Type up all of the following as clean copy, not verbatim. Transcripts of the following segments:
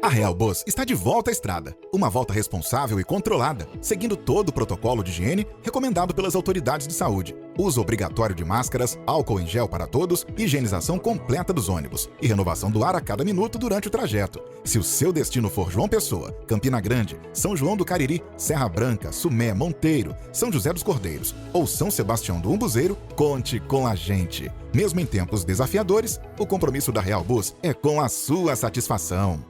A Real Bus está de volta à estrada. Uma volta responsável e controlada, seguindo todo o protocolo de higiene recomendado pelas autoridades de saúde. Uso obrigatório de máscaras, álcool em gel para todos, higienização completa dos ônibus e renovação do ar a cada minuto durante o trajeto. Se o seu destino for João Pessoa, Campina Grande, São João do Cariri, Serra Branca, Sumé, Monteiro, São José dos Cordeiros ou São Sebastião do Umbuzeiro, conte com a gente. Mesmo em tempos desafiadores, o compromisso da Real Bus é com a sua satisfação.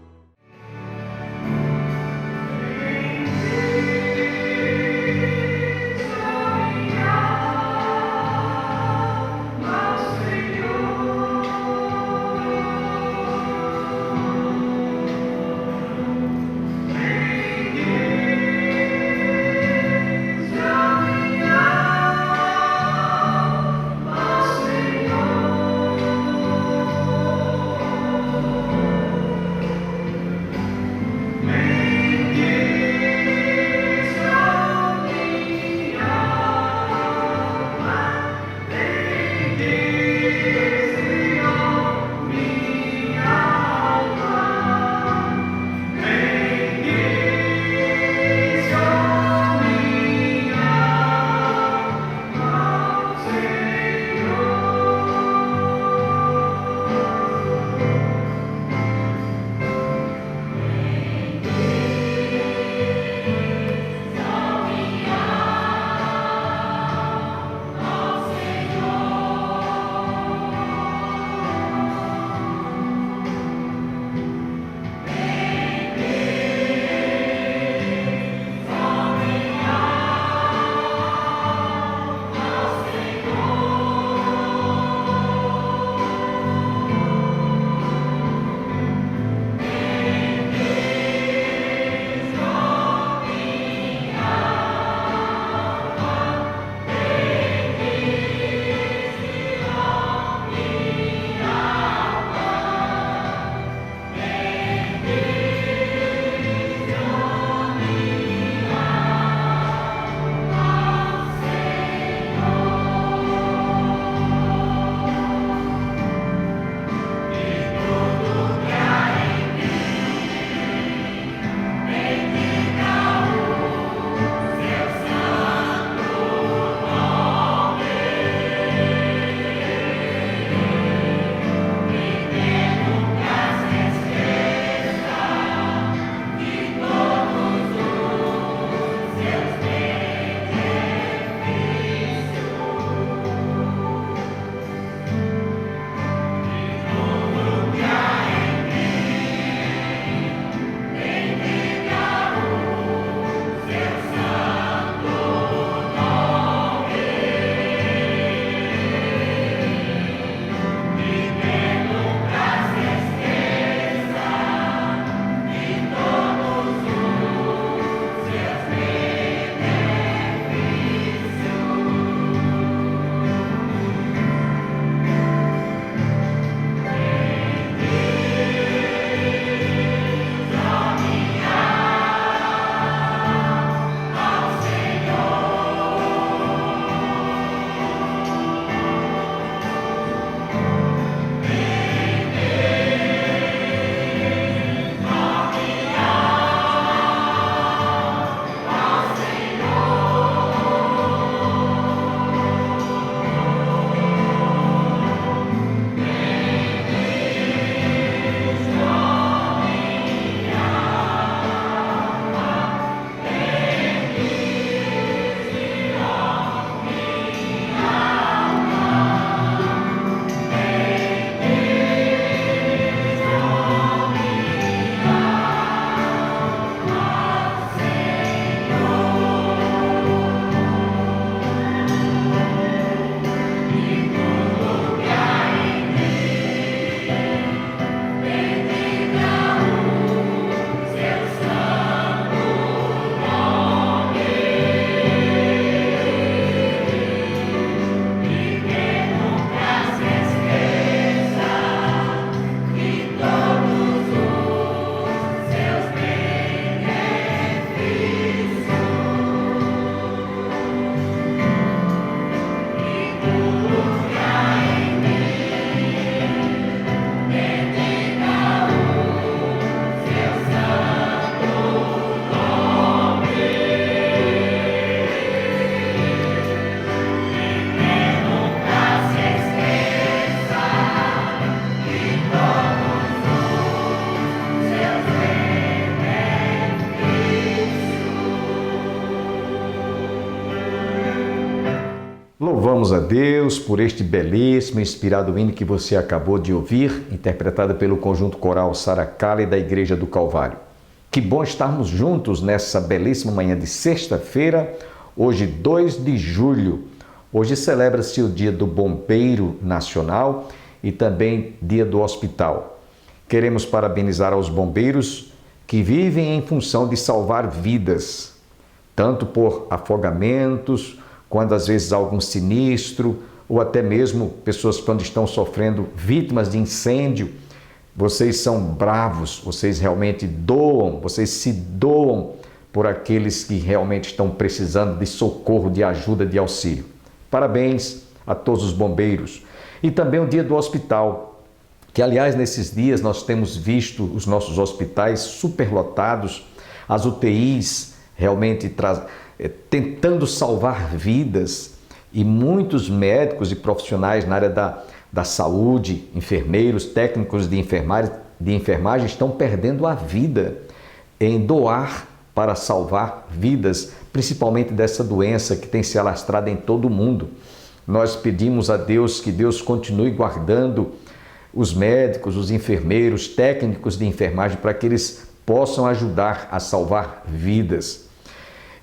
Louvamos a Deus por este belíssimo e inspirado hino que você acabou de ouvir, interpretado pelo conjunto coral Saracali da Igreja do Calvário. Que bom estarmos juntos nessa belíssima manhã de sexta-feira, hoje 2 de julho. Hoje celebra-se o Dia do Bombeiro Nacional e também Dia do Hospital. Queremos parabenizar aos bombeiros que vivem em função de salvar vidas, tanto por afogamentos, quando às vezes há algum sinistro, ou até mesmo pessoas quando estão sofrendo vítimas de incêndio. Vocês são bravos, vocês realmente doam, vocês se doam por aqueles que realmente estão precisando de socorro, de ajuda, de auxílio. Parabéns a todos os bombeiros. E também o Dia do Hospital, que aliás nesses dias nós temos visto os nossos hospitais superlotados, as UTIs realmente tentando salvar vidas, e muitos médicos e profissionais na área da saúde, enfermeiros, técnicos de enfermagem estão perdendo a vida em doar para salvar vidas, principalmente dessa doença que tem se alastrado em todo o mundo. Nós pedimos a Deus que Deus continue guardando os médicos, os enfermeiros, técnicos de enfermagem, para que eles possam ajudar a salvar vidas.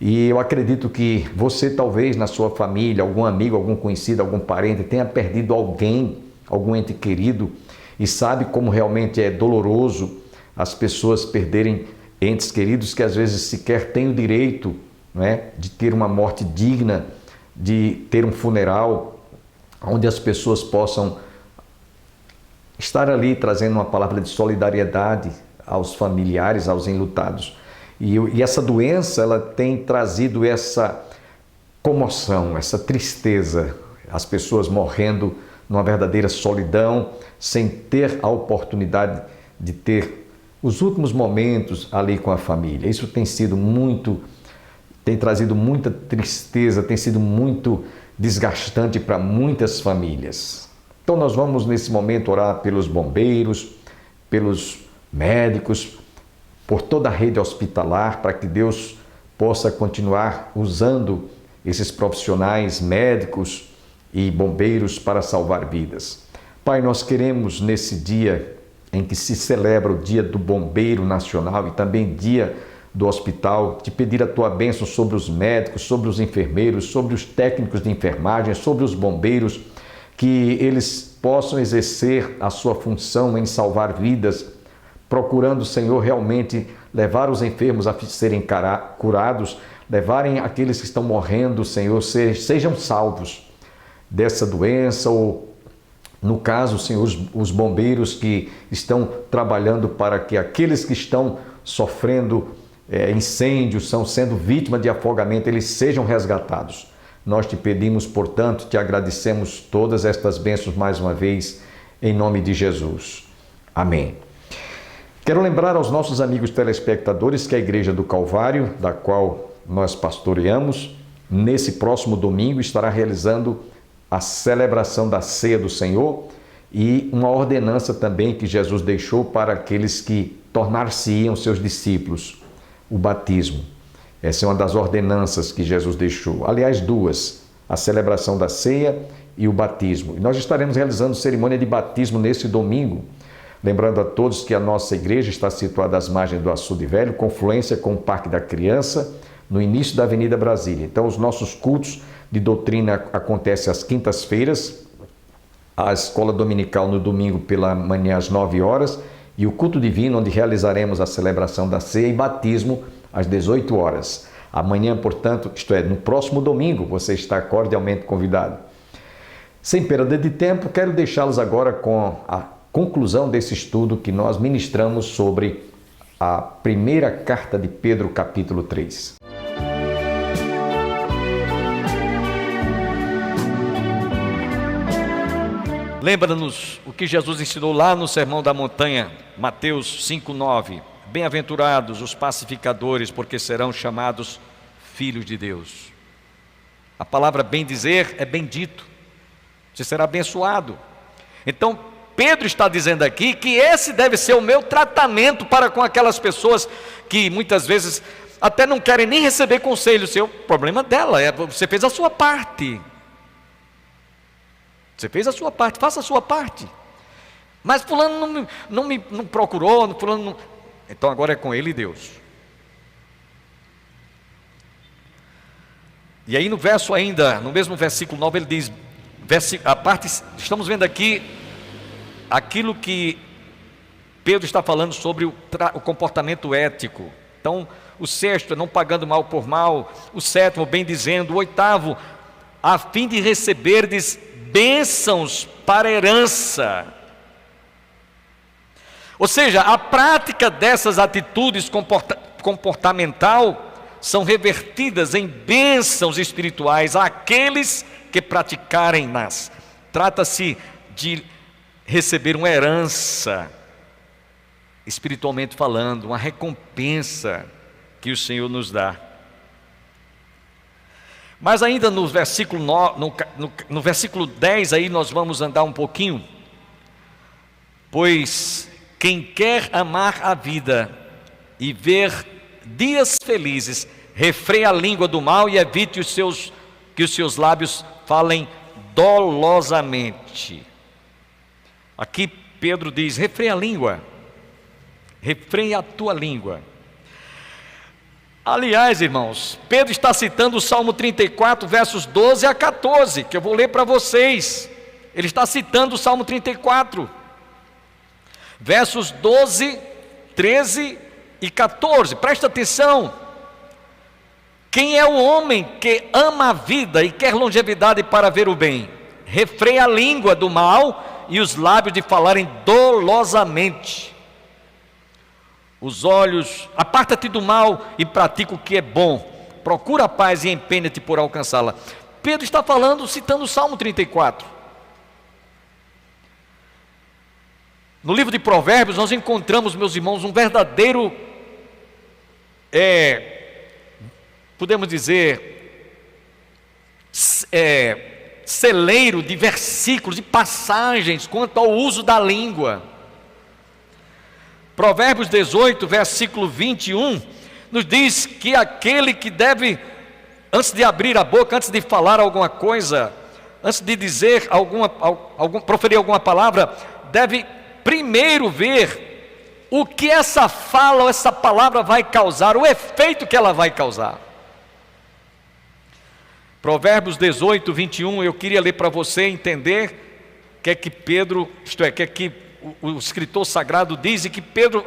E eu acredito que você talvez na sua família, algum amigo, algum conhecido, algum parente tenha perdido alguém, algum ente querido, e sabe como realmente é doloroso as pessoas perderem entes queridos que às vezes sequer têm o direito, né, de ter uma morte digna, de ter um funeral onde as pessoas possam estar ali trazendo uma palavra de solidariedade aos familiares, aos enlutados. E essa doença, ela tem trazido essa comoção, essa tristeza, as pessoas morrendo numa verdadeira solidão, sem ter a oportunidade de ter os últimos momentos ali com a família. Isso tem trazido muita tristeza, tem sido muito desgastante para muitas famílias. Então nós vamos nesse momento orar pelos bombeiros, pelos médicos, por toda a rede hospitalar, para que Deus possa continuar usando esses profissionais médicos e bombeiros para salvar vidas. Pai, nós queremos nesse dia em que se celebra o Dia do Bombeiro Nacional e também Dia do Hospital, te pedir a tua bênção sobre os médicos, sobre os enfermeiros, sobre os técnicos de enfermagem, sobre os bombeiros, que eles possam exercer a sua função em salvar vidas, procurando, Senhor, realmente levar os enfermos a serem curados, levarem aqueles que estão morrendo, Senhor, sejam salvos dessa doença, ou no caso, Senhor, os bombeiros que estão trabalhando para que aqueles que estão sofrendo incêndios, são sendo vítimas de afogamento, eles sejam resgatados. Nós te pedimos, portanto, te agradecemos todas estas bênçãos mais uma vez, em nome de Jesus. Amém. Quero lembrar aos nossos amigos telespectadores que a Igreja do Calvário, da qual nós pastoreamos, nesse próximo domingo estará realizando a celebração da Ceia do Senhor e uma ordenança também que Jesus deixou para aqueles que tornar-se-iam seus discípulos, o batismo. Essa é uma das ordenanças que Jesus deixou. Aliás, duas, a celebração da ceia e o batismo. E nós estaremos realizando cerimônia de batismo nesse domingo. Lembrando a todos que a nossa igreja está situada às margens do Açude Velho, confluência com o Parque da Criança, no início da Avenida Brasília. Então, os nossos cultos de doutrina acontecem às quintas-feiras, a escola dominical no domingo pela manhã às 9 horas e o culto divino, onde realizaremos a celebração da ceia e batismo às 18 horas. Amanhã, portanto, isto é, no próximo domingo, você está cordialmente convidado. Sem perda de tempo, quero deixá-los agora com a conclusão desse estudo que nós ministramos sobre a primeira carta de Pedro, capítulo 3. Lembra-nos o que Jesus ensinou lá no Sermão da Montanha, Mateus 5:9. Bem-aventurados os pacificadores, porque serão chamados filhos de Deus. A palavra bem dizer é bendito. Você será abençoado. Então, Pedro está dizendo aqui que esse deve ser o meu tratamento para com aquelas pessoas que muitas vezes até não querem nem receber conselho seu. O problema dela é você fez a sua parte. Você fez a sua parte, faça a sua parte. Mas fulano não procurou, fulano não... Então agora é com ele e Deus. E aí no verso ainda, no mesmo versículo 9, ele diz, estamos vendo aqui aquilo que Pedro está falando sobre o comportamento ético. Então, o sexto é não pagando mal por mal, o sétimo, bem dizendo, o oitavo, a fim de receberdes bênçãos para herança. Ou seja, a prática dessas atitudes comportamental são revertidas em bênçãos espirituais àqueles que praticarem-nas. Trata-se de receber uma herança, espiritualmente falando, uma recompensa que o Senhor nos dá. Mas ainda no versículo, no versículo 10, aí nós vamos andar um pouquinho. Pois quem quer amar a vida e ver dias felizes, refreia a língua do mal e evite que os seus lábios falem dolosamente. Aqui Pedro diz, refreia a língua, refreia a tua língua. Aliás, irmãos, Pedro está citando o Salmo 34, versos 12 a 14, que eu vou ler para vocês. Ele está citando o Salmo 34, versos 12, 13 e 14. Presta atenção. Quem é o homem que ama a vida e quer longevidade para ver o bem? Refreia a língua do mal e os lábios de falarem dolosamente. Os olhos, aparta-te do mal e pratica o que é bom. Procura a paz e empenha-te por alcançá-la. Pedro está falando, citando o Salmo 34. No livro de Provérbios nós encontramos, meus irmãos, um verdadeiro, podemos dizer, celeiro de versículos, de passagens quanto ao uso da língua. Provérbios 18, versículo 21, nos diz que aquele que deve, antes de abrir a boca, antes de falar alguma coisa, antes de dizer proferir alguma palavra, deve primeiro ver o que essa fala ou essa palavra vai causar, o efeito que ela vai causar. Provérbios 18, 21, eu queria ler para você entender o que é que Pedro, isto é, o que é que o escritor sagrado diz e que Pedro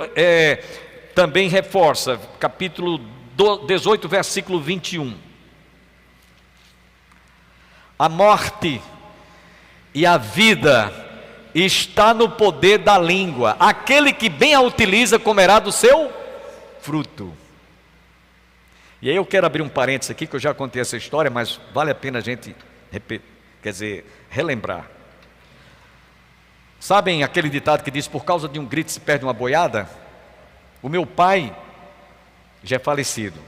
também reforça, capítulo 18, versículo 21. A morte e a vida está no poder da língua, aquele que bem a utiliza comerá do seu fruto. E aí eu quero abrir um parênteses aqui, que eu já contei essa história, mas vale a pena a gente relembrar. Sabem aquele ditado que diz, por causa de um grito se perde uma boiada? O meu pai já é falecido,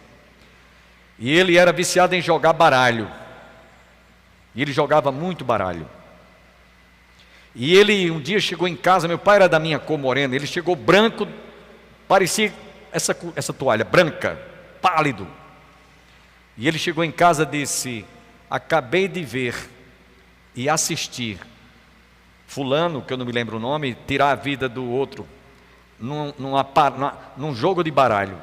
e ele era viciado em jogar baralho, e ele jogava muito baralho. E ele um dia chegou em casa, meu pai era da minha cor morena, ele chegou branco, parecia essa toalha, branca, pálido. E ele chegou em casa e disse, acabei de ver e assistir fulano, que eu não me lembro o nome, tirar a vida do outro, num jogo de baralho.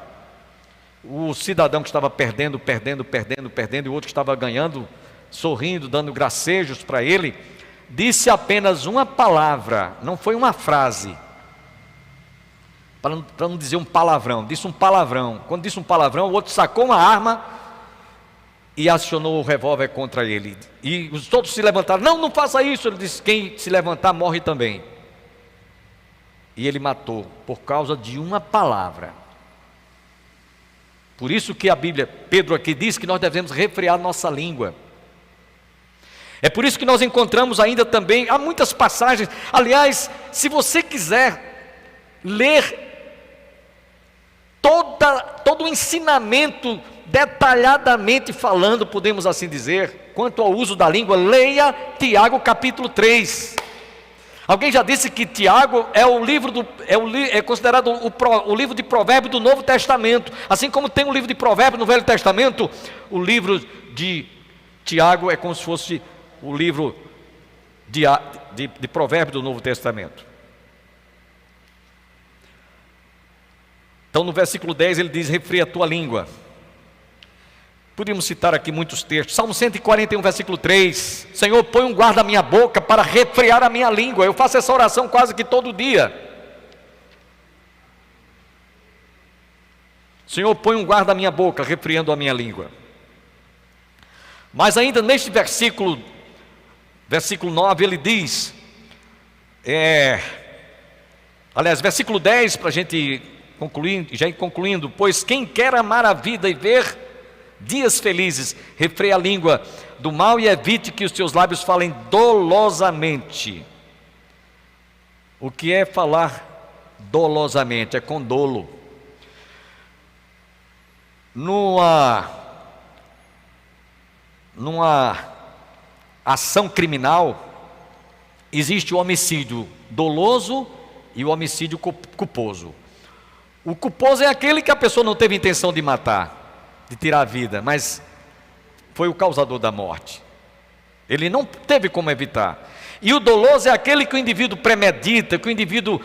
O cidadão que estava perdendo, e o outro que estava ganhando, sorrindo, dando gracejos para ele, disse apenas uma palavra, não foi uma frase, para não dizer um palavrão, disse um palavrão. Quando disse um palavrão, o outro sacou uma arma e acionou o revólver contra ele, e os outros se levantaram, não faça isso. Ele disse, quem se levantar morre também. E ele matou, por causa de uma palavra. Por isso que a Bíblia, Pedro aqui diz que nós devemos refrear nossa língua. É por isso que nós encontramos ainda também, há muitas passagens, aliás, se você quiser ler todo o ensinamento detalhadamente falando, podemos assim dizer, quanto ao uso da língua, leia Tiago capítulo 3. Alguém já disse que Tiago é considerado o livro de Provérbios do Novo Testamento. Assim como tem o livro de Provérbios no Velho Testamento, o livro de Tiago é como se fosse o livro de Provérbios do Novo Testamento. Então no versículo 10 ele diz: refreia a tua língua. Podíamos citar aqui muitos textos. Salmo 141, versículo 3: Senhor, põe um guarda à minha boca para refrear a minha língua. Eu faço essa oração quase que todo dia. Senhor, põe um guarda à minha boca, refreando a minha língua. Mas ainda neste versículo 9, ele diz, versículo 10, para a gente já ir concluindo: pois quem quer amar a vida e ver dias felizes, refreia a língua do mal e evite que os teus lábios falem dolosamente. O que é falar dolosamente? É com dolo. Numa ação criminal, existe o homicídio doloso e o homicídio culposo. O culposo é aquele que a pessoa não teve intenção de matar, de tirar a vida, mas foi o causador da morte. Ele não teve como evitar. E o doloso é aquele que o indivíduo premedita, que o indivíduo,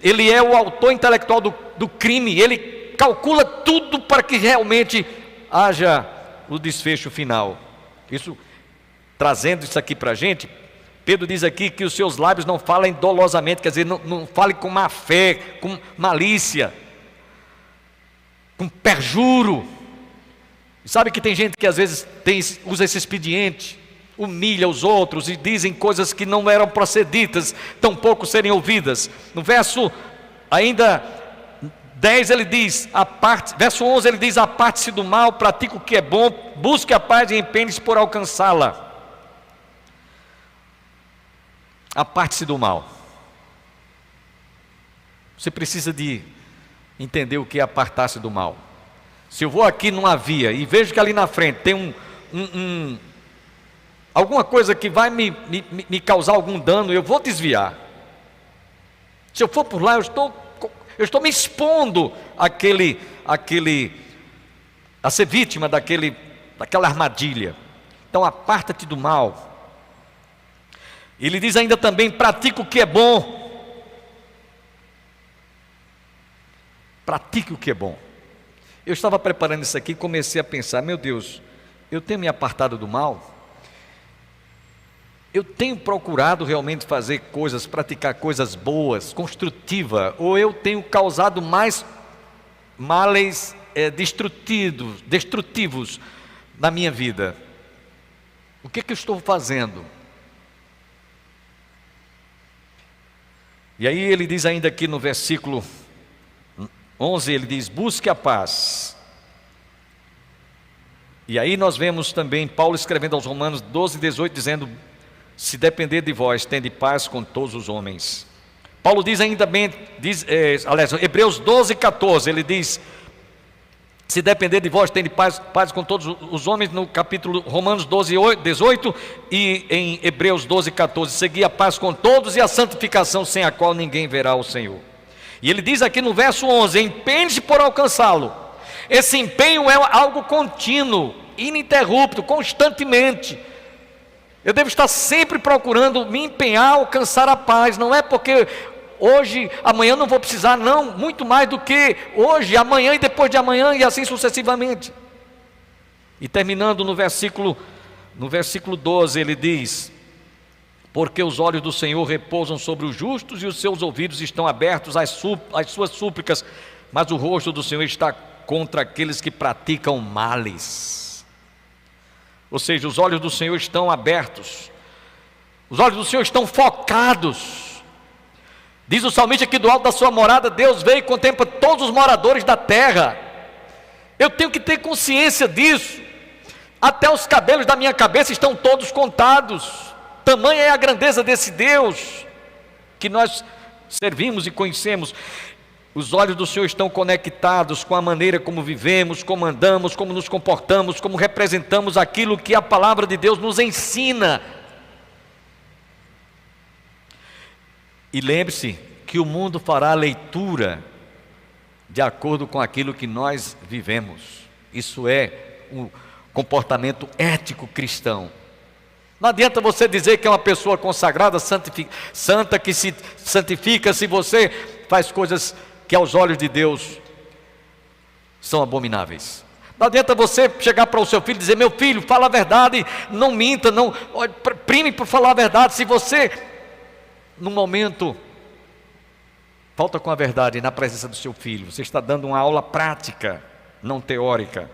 ele é o autor intelectual do crime, ele calcula tudo para que realmente haja o desfecho final. Isso, trazendo isso aqui para a gente, Pedro diz aqui que os seus lábios não falem dolosamente, quer dizer, não fale com má fé, com malícia, com perjuro. Sabe que tem gente que às vezes usa esse expediente, humilha os outros e dizem coisas que não eram procedidas, tampouco serem ouvidas. No verso ainda 10 ele diz, verso 11 ele diz: aparte-se do mal, pratique o que é bom, busque a paz e empenhe-se por alcançá-la. Aparte-se do mal. Você precisa de entender o que é apartar-se do mal. Se eu vou aqui numa via e vejo que ali na frente tem alguma coisa que vai me causar algum dano, eu vou desviar. Se eu for por lá, eu estou me expondo a ser vítima daquela armadilha. Então aparta-te do mal. Ele diz ainda também: pratique o que é bom. Pratique o que é bom. Eu estava preparando isso aqui e comecei a pensar: meu Deus, eu tenho me apartado do mal? Eu tenho procurado realmente fazer coisas, praticar coisas boas, construtivas, ou eu tenho causado mais males destrutivos na minha vida? O que eu estou fazendo? E aí ele diz ainda aqui no versículo 11, ele diz: busque a paz. E aí nós vemos também Paulo escrevendo aos Romanos 12, 18, dizendo: se depender de vós, tende paz com todos os homens. Paulo diz ainda bem, Hebreus 12, 14, ele diz: se depender de vós, tende paz com todos os homens, no capítulo Romanos 12, 18, e em Hebreus 12, 14, segui a paz com todos e a santificação, sem a qual ninguém verá o Senhor. E ele diz aqui no verso 11: empenhe-se por alcançá-lo. Esse empenho é algo contínuo, ininterrupto, constantemente. Eu devo estar sempre procurando me empenhar a alcançar a paz. Não é porque hoje, amanhã não vou precisar, não. Muito mais do que hoje, amanhã e depois de amanhã, e assim sucessivamente. E terminando no versículo 12, ele diz: porque os olhos do Senhor repousam sobre os justos e os seus ouvidos estão abertos às suas súplicas, mas o rosto do Senhor está contra aqueles que praticam males. Ou seja, os olhos do Senhor estão abertos, os olhos do Senhor estão focados. Diz o salmista que do alto da sua morada Deus veio e contempla todos os moradores da terra. Eu tenho que ter consciência disso. Até os cabelos da minha cabeça estão todos contados. Tamanha é a grandeza desse Deus que nós servimos e conhecemos. Os olhos do Senhor estão conectados com a maneira como vivemos, como andamos, como nos comportamos, como representamos aquilo que a palavra de Deus nos ensina. E lembre-se que o mundo fará a leitura de acordo com aquilo que nós vivemos. Isso é um comportamento ético cristão. Não adianta você dizer que é uma pessoa consagrada, santa, que se santifica, se você faz coisas que aos olhos de Deus são abomináveis. Não adianta você chegar para o seu filho e dizer: meu filho, fala a verdade, não minta, não prime por falar a verdade. Se você, num momento, falta com a verdade na presença do seu filho, você está dando uma aula prática, não teórica.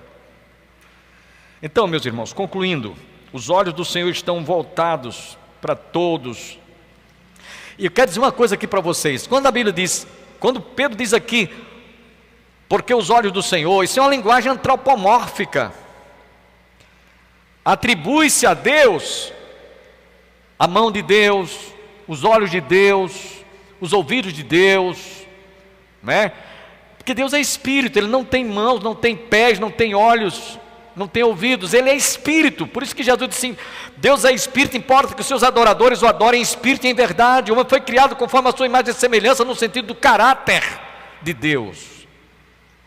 Então, meus irmãos, concluindo, os olhos do Senhor estão voltados para todos. E eu quero dizer uma coisa aqui para vocês. Quando Pedro diz aqui, porque os olhos do Senhor, isso é uma linguagem antropomórfica. Atribui-se a Deus a mão de Deus, os olhos de Deus, os ouvidos de Deus, né? Porque Deus é espírito, Ele não tem mãos, não tem pés, não tem olhos, não tem ouvidos, Ele é espírito. Por isso que Jesus disse assim: Deus é espírito, importa que os seus adoradores o adorem em espírito e em verdade. O homem foi criado conforme a sua imagem e semelhança, no sentido do caráter de Deus.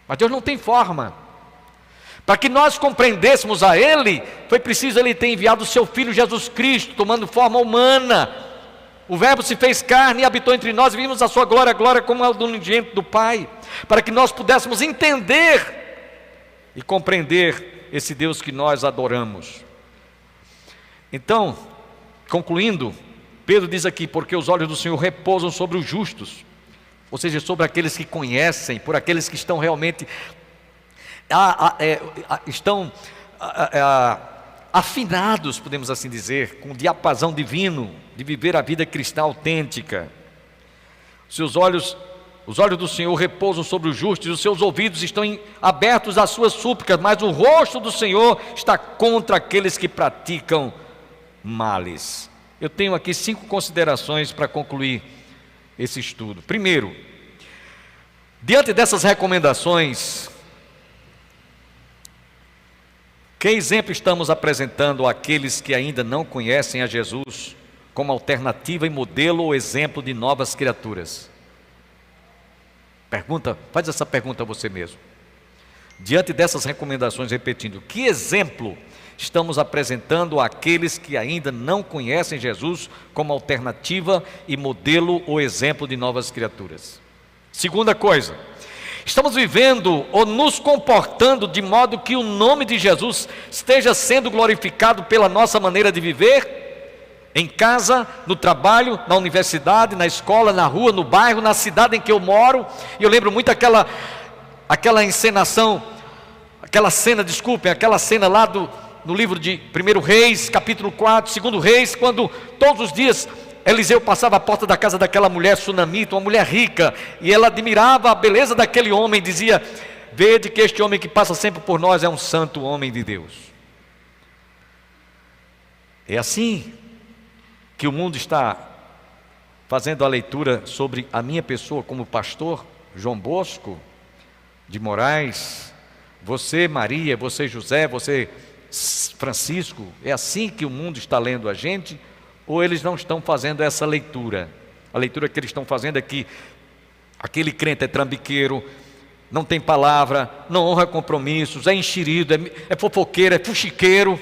Mas Deus não tem forma. Para que nós compreendêssemos a Ele, foi preciso Ele ter enviado o seu Filho Jesus Cristo, tomando forma humana. O Verbo se fez carne e habitou entre nós, e vimos a sua glória, a glória como a do unigênito do Pai, para que nós pudéssemos entender e compreender esse Deus que nós adoramos. Então, concluindo, Pedro diz aqui: porque os olhos do Senhor repousam sobre os justos, ou seja, sobre aqueles que conhecem, por aqueles que estão realmente afinados, podemos assim dizer, com o diapasão divino de viver a vida cristã autêntica. Os olhos do Senhor repousam sobre os justos, e os seus ouvidos estão abertos às suas súplicas, mas o rosto do Senhor está contra aqueles que praticam males. Eu tenho aqui 5 considerações para concluir esse estudo. Primeiro, diante dessas recomendações, que exemplo estamos apresentando àqueles que ainda não conhecem a Jesus como alternativa e modelo ou exemplo de novas criaturas? Faz essa pergunta a você mesmo. Diante dessas recomendações, repetindo, que exemplo estamos apresentando àqueles que ainda não conhecem Jesus como alternativa e modelo ou exemplo de novas criaturas? Segunda coisa, estamos vivendo ou nos comportando de modo que o nome de Jesus esteja sendo glorificado pela nossa maneira de viver? Em casa, no trabalho, na universidade, na escola, na rua, no bairro, na cidade em que eu moro. E eu lembro muito aquela cena lá no livro de 1 Reis, capítulo 4, 2 Reis, quando todos os dias Eliseu passava à porta da casa daquela mulher sunamita, uma mulher rica, e ela admirava a beleza daquele homem, e dizia: vede que este homem que passa sempre por nós é um santo homem de Deus. É assim que o mundo está fazendo a leitura sobre a minha pessoa como pastor João Bosco de Moraes, você Maria, você José, você Francisco. É assim que o mundo está lendo a gente? Ou eles não estão fazendo essa leitura? A leitura que eles estão fazendo é que aquele crente é trambiqueiro, não tem palavra, não honra compromissos, é enxerido, é fofoqueiro, é fuxiqueiro.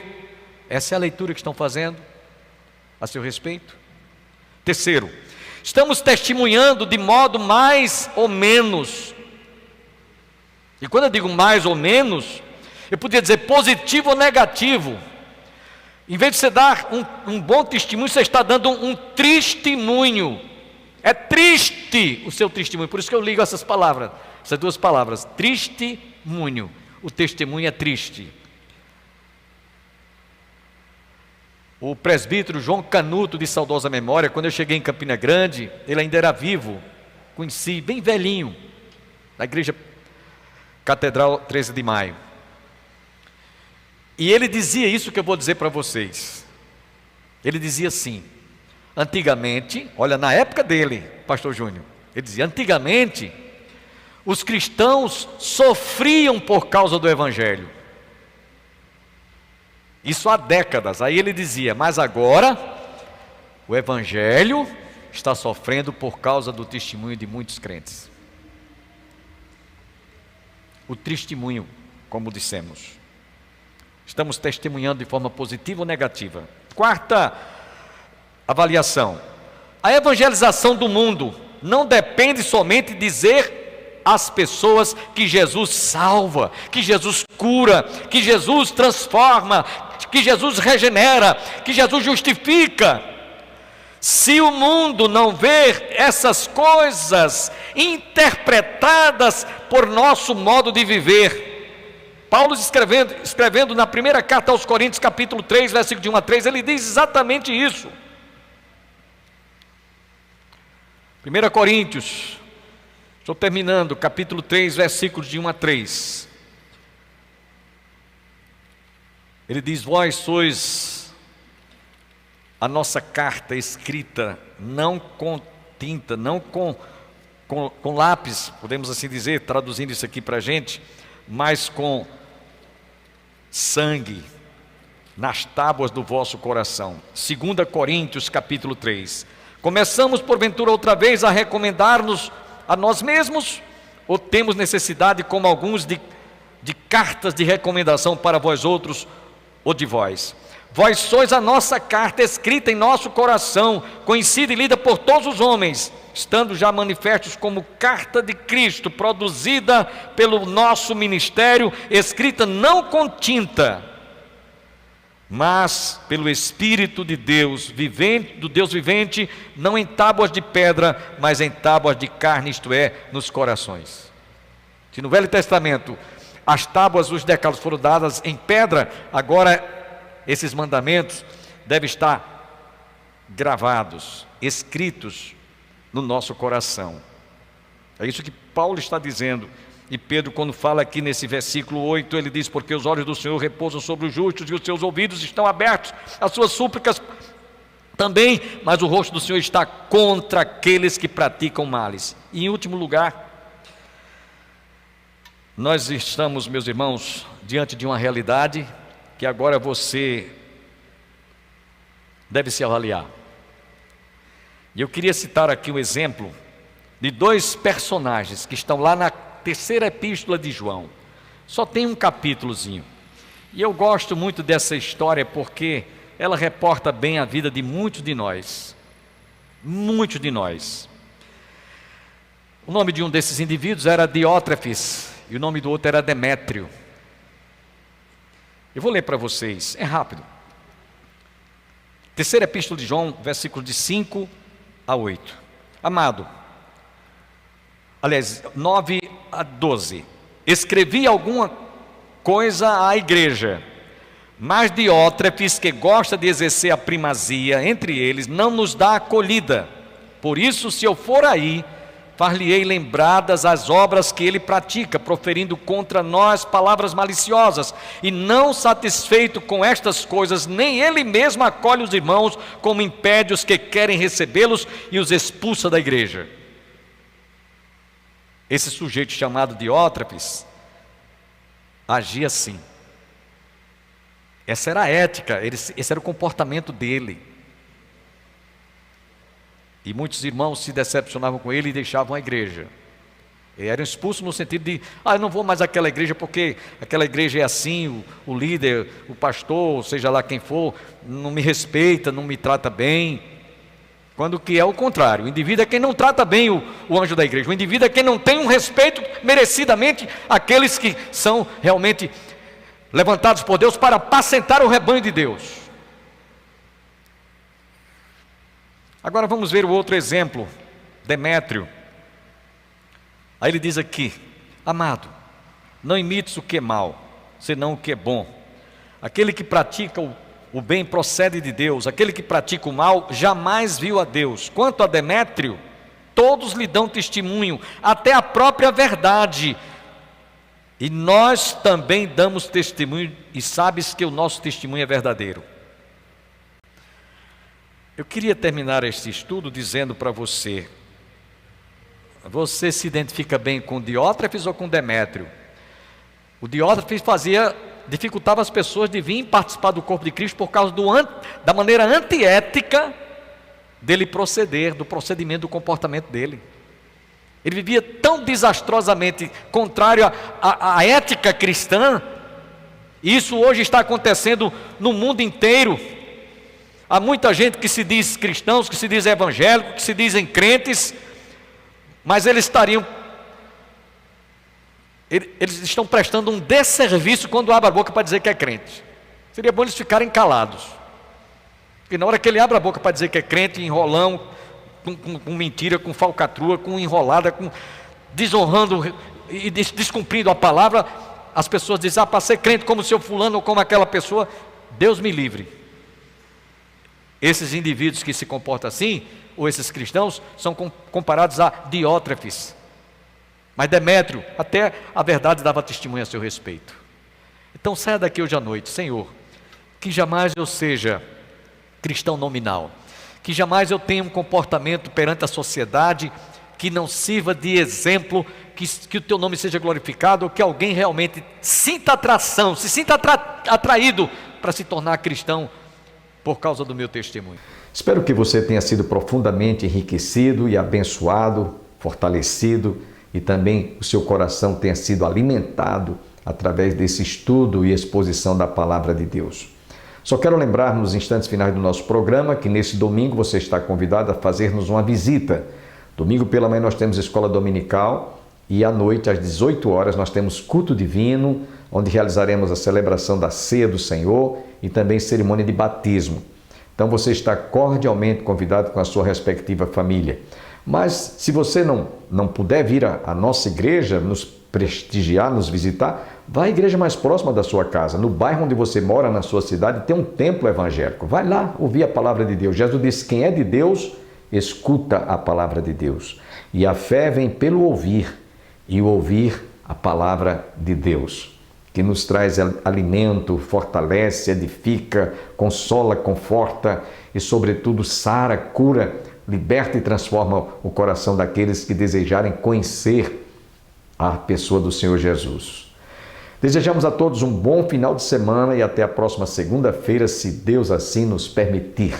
Essa é a leitura que estão fazendo a seu respeito? Terceiro, estamos testemunhando de modo mais ou menos, e quando eu digo mais ou menos, eu podia dizer positivo ou negativo. Em vez de você dar um bom testemunho, você está dando um testemunho. É triste o seu testemunho. Por isso que eu ligo essas duas palavras, testemunho. O testemunho é triste. O presbítero João Canuto, de saudosa memória, quando eu cheguei em Campina Grande, ele ainda era vivo, conheci, bem velhinho, na igreja Catedral 13 de Maio. E ele dizia isso que eu vou dizer para vocês. Ele dizia assim: antigamente, olha, na época dele, pastor Júnior, ele dizia: antigamente, os cristãos sofriam por causa do Evangelho. Isso há décadas. Aí ele dizia: mas agora, o Evangelho está sofrendo por causa do testemunho de muitos crentes. O testemunho, como dissemos. Estamos testemunhando de forma positiva ou negativa? Quarta avaliação: a evangelização do mundo não depende somente de dizer às pessoas que Jesus salva, que Jesus cura, que Jesus transforma, que Jesus regenera, que Jesus justifica. Se o mundo não ver essas coisas interpretadas por nosso modo de viver, Paulo escrevendo na primeira carta aos Coríntios, capítulo 3, versículo de 1 a 3, ele diz exatamente isso. 1 Coríntios, estou terminando, capítulo 3, versículos de 1 a 3. Ele diz: vós sois a nossa carta escrita, não com tinta, não com lápis, podemos assim dizer, traduzindo isso aqui para a gente, mas com sangue, nas tábuas do vosso coração. 2 Coríntios, capítulo 3. Começamos, porventura, outra vez a recomendar-nos a nós mesmos? Ou temos necessidade, como alguns, de cartas de recomendação para vós outros ou de vós? Vós sois a nossa carta escrita em nosso coração, conhecida e lida por todos os homens, estando já manifestos como carta de Cristo, produzida pelo nosso ministério, escrita não com tinta, mas pelo Espírito de Deus vivente, do Deus vivente, não em tábuas de pedra, mas em tábuas de carne, isto é, nos corações. Se no Velho Testamento as tábuas, os decálogos foram dadas em pedra, agora esses mandamentos devem estar gravados, escritos no nosso coração. É isso que Paulo está dizendo. E Pedro, quando fala aqui nesse versículo 8, ele diz: porque os olhos do Senhor repousam sobre os justos e os seus ouvidos estão abertos às suas súplicas também, mas o rosto do Senhor está contra aqueles que praticam males. E em último lugar, nós estamos, meus irmãos, diante de uma realidade que agora você deve se avaliar. E eu queria citar aqui um exemplo de dois personagens que estão lá na terceira epístola de João. Só tem um capítulozinho. E eu gosto muito dessa história porque ela reporta bem a vida de muitos de nós. Muitos de nós. O nome de um desses indivíduos era Diótrefes e o nome do outro era Demétrio. Eu vou ler para vocês, é rápido. Terceira epístola de João, versículos de 5 a 8. Amado, aliás, 9 a 12. Escrevi alguma coisa à igreja, mas Diótrefes, que gosta de exercer a primazia entre eles, não nos dá acolhida. Por isso, se eu for aí, far-lhe-ei lembradas as obras que ele pratica, proferindo contra nós palavras maliciosas, e não satisfeito com estas coisas, nem ele mesmo acolhe os irmãos, como impede os que querem recebê-los e os expulsa da igreja. Esse sujeito chamado Diótrefes agia assim. Essa era a ética, esse era o comportamento dele. E muitos irmãos se decepcionavam com ele e deixavam a igreja. E eram expulsos no sentido de: eu não vou mais àquela igreja porque aquela igreja é assim, o líder, o pastor, seja lá quem for, não me respeita, não me trata bem. Quando que é o contrário, o indivíduo é quem não trata bem o anjo da igreja, o indivíduo é quem não tem um respeito merecidamente àqueles que são realmente levantados por Deus para apacentar o rebanho de Deus. Agora vamos ver o outro exemplo, Demétrio. Aí ele diz aqui: amado, não imites o que é mal, senão o que é bom. Aquele que pratica o bem procede de Deus, aquele que pratica o mal jamais viu a Deus. Quanto a Demétrio, todos lhe dão testemunho, até a própria verdade. E nós também damos testemunho, e sabes que o nosso testemunho é verdadeiro. Eu queria terminar este estudo dizendo para você: você se identifica bem com Diótrefes ou com Demétrio? O Diótrefes dificultava as pessoas de vir participar do corpo de Cristo por causa da maneira antiética dele proceder, do procedimento, do comportamento dele. Ele vivia tão desastrosamente contrário à ética cristã, e isso hoje está acontecendo no mundo inteiro. Há muita gente que se diz cristãos, que se diz evangélicos, que se dizem crentes, mas eles estão prestando um desserviço quando abrem a boca para dizer que é crente. Seria bom eles ficarem calados. Porque na hora que ele abre a boca para dizer que é crente, enrolão, com mentira, com falcatrua, com enrolada, desonrando e descumprindo a palavra, as pessoas dizem, para ser crente como o seu fulano ou como aquela pessoa, Deus me livre. Esses indivíduos que se comportam assim, ou esses cristãos, são comparados a Diótrefes. Mas Demétrio, até a verdade dava testemunho a seu respeito. Então saia daqui hoje à noite, Senhor, que jamais eu seja cristão nominal, que jamais eu tenha um comportamento perante a sociedade que não sirva de exemplo, que o teu nome seja glorificado, ou que alguém realmente sinta atração, se sinta atraído para se tornar cristão por causa do meu testemunho. Espero que você tenha sido profundamente enriquecido e abençoado, fortalecido, e também o seu coração tenha sido alimentado através desse estudo e exposição da palavra de Deus. Só quero lembrar nos instantes finais do nosso programa que nesse domingo você está convidado a fazer-nos uma visita. Domingo pela manhã nós temos escola dominical e à noite às 18 horas nós temos culto divino, onde realizaremos a celebração da ceia do Senhor e também cerimônia de batismo. Então você está cordialmente convidado com a sua respectiva família. Mas se você não puder vir à nossa igreja, nos prestigiar, nos visitar, vá à igreja mais próxima da sua casa, no bairro onde você mora, na sua cidade, tem um templo evangélico. Vai lá ouvir a palavra de Deus. Jesus disse, quem é de Deus, escuta a palavra de Deus. E a fé vem pelo ouvir, e o ouvir a palavra de Deus, que nos traz alimento, fortalece, edifica, consola, conforta e, sobretudo, sara, cura, liberta e transforma o coração daqueles que desejarem conhecer a pessoa do Senhor Jesus. Desejamos a todos um bom final de semana e até a próxima segunda-feira, se Deus assim nos permitir.